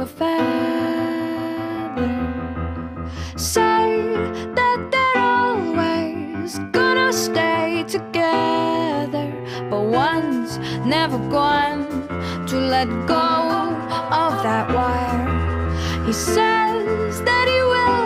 a feather. Say that they're always gonna stay together, but one's never going to let go of that wire. He says that he will